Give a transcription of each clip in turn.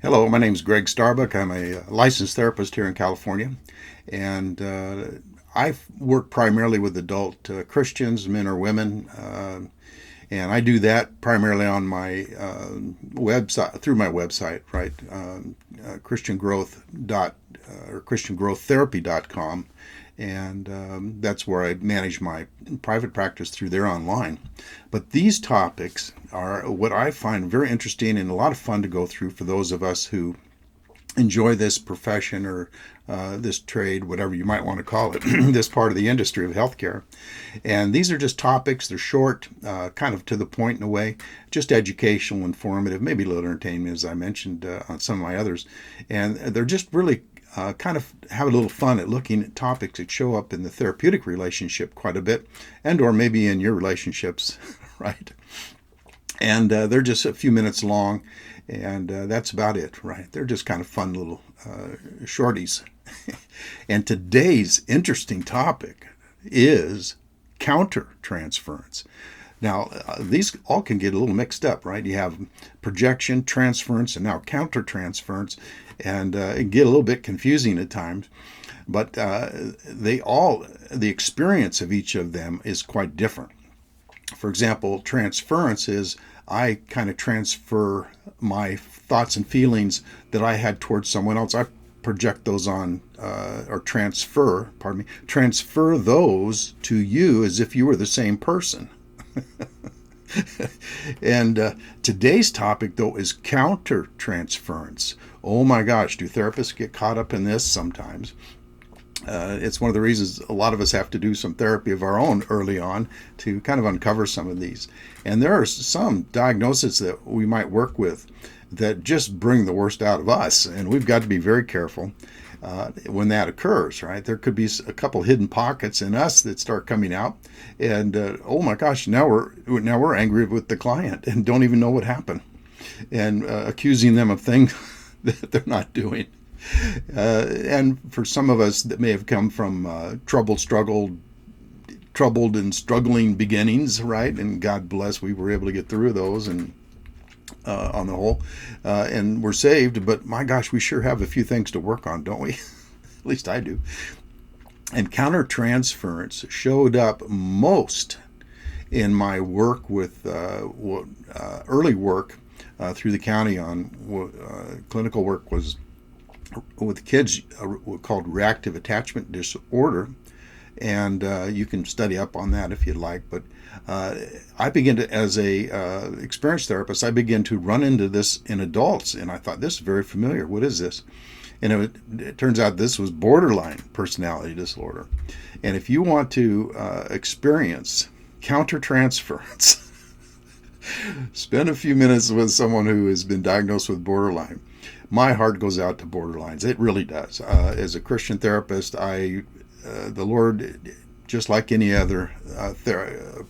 Hello, my name is Greg Starbuck. I'm a licensed therapist here in California, and I work primarily with adult Christians, men or women, and I do that primarily on my website through my website, right? Christian Growth or ChristianGrowthTherapy.com, and that's where I manage my private practice through there online. But these topics are what I find very interesting and a lot of fun to go through for those of us who enjoy this profession or this trade, whatever you might want to call it, this part of the industry of healthcare. And these are just topics. They're short, kind of to the point in a way, just educational, informative, maybe a little entertainment, as I mentioned on some of my others. And they're just really kind of have a little fun at looking at topics that show up in the therapeutic relationship quite a bit, and or maybe in your relationships, right? And they're just a few minutes long, and that's about it, right? They're just kind of fun little shorties. And today's interesting topic is countertransference. Now, these all can get a little mixed up, right? You have projection, transference, and now countertransference, and it get a little bit confusing at times. But the experience of each of them is quite different. For example, transference is I kind of transfer my thoughts and feelings that I had towards someone else. I project those on, or transfer those to you as if you were the same person. And today's topic, though, is countertransference. Oh my gosh, do therapists get caught up in this sometimes? It's one of the reasons a lot of us have to do some therapy of our own early on to kind of uncover some of these. And there are some diagnoses that we might work with that just bring the worst out of us, and we've got to be very careful when that occurs, right? There could be a couple hidden pockets in us that start coming out, and oh my gosh, now we're angry with the client and don't even know what happened, and accusing them of things that they're not doing. And for some of us that may have come from troubled and struggling beginnings, right? And God bless, we were able to get through those and on the whole, and we're saved. But my gosh, we sure have a few things to work on, don't we? At least I do. And countertransference showed up most in my work with early work through the county on clinical work was with kids called reactive attachment disorder, and you can study up on that if you'd like. But I began to, as a experienced therapist, I began to run into this in adults, and I thought, this is very familiar. What is this? And it turns out this was borderline personality disorder. And if you want to experience countertransference, spend a few minutes with someone who has been diagnosed with borderline. My heart goes out to borderlines. It really does. As a Christian therapist, the Lord, just like any other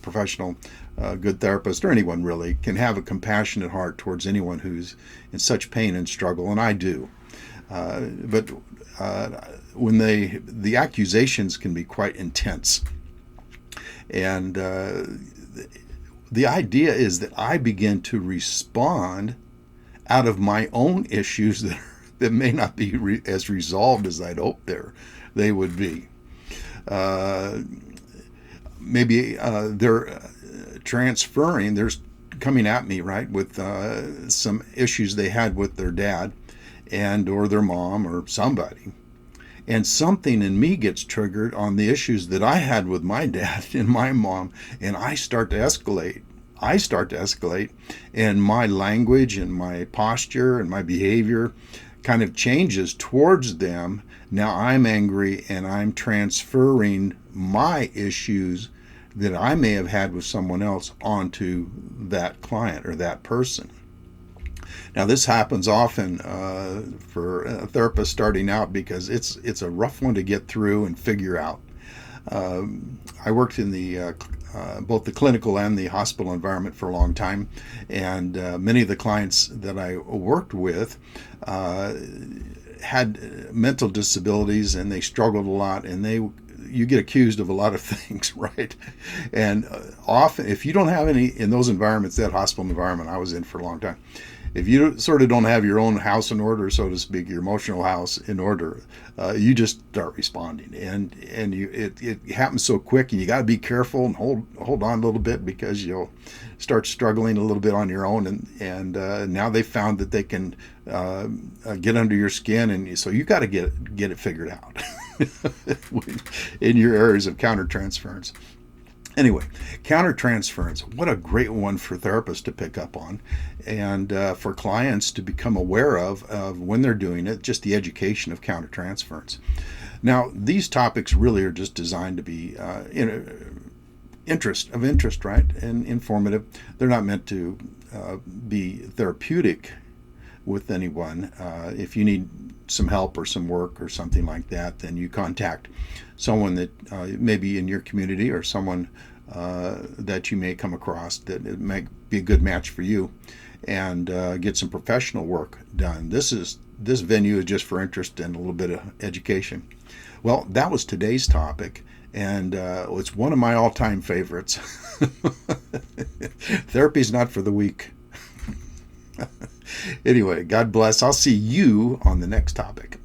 professional, good therapist, or anyone really, can have a compassionate heart towards anyone who's in such pain and struggle, and I do. But when the accusations can be quite intense, and the idea is that I begin to respond out of my own issues that may not be as resolved as I'd hoped they would be. Maybe they're they're coming at me, right, with some issues they had with their dad and or their mom or somebody. And something in me gets triggered on the issues that I had with my dad and my mom, and I start to escalate, and my language and my posture and my behavior kind of changes towards them. Now I'm angry and I'm transferring my issues that I may have had with someone else onto that client or that person. Now this happens often for a therapist starting out because it's a rough one to get through and figure out. I worked in the both the clinical and the hospital environment for a long time, and many of the clients that I worked with had mental disabilities, and they struggled a lot, and you get accused of a lot of things, right? And often, if you don't have any in those environments, that hospital environment I was in for a long time, if you sort of don't have your own house in order, so to speak, your emotional house in order, you just start responding, and it happens so quick, and you got to be careful and hold on a little bit, because you'll start struggling a little bit on your own, and now they found that they can get under your skin, and so you got to get it figured out in your areas of countertransference. Anyway, countertransference, what a great one for therapists to pick up on, and for clients to become aware of when they're doing it, just the education of countertransference. Now, these topics really are just designed to be interest, right, and informative. They're not meant to be therapeutic with anyone. If you need some help or some work or something like that, then you contact someone that maybe in your community, or someone that you may come across that it might be a good match for you, and get some professional work done. This venue is just for interest and a little bit of education. Well, that was today's topic, and it's one of my all-time favorites. Therapy's not for the weak. Anyway, God bless. I'll see you on the next topic.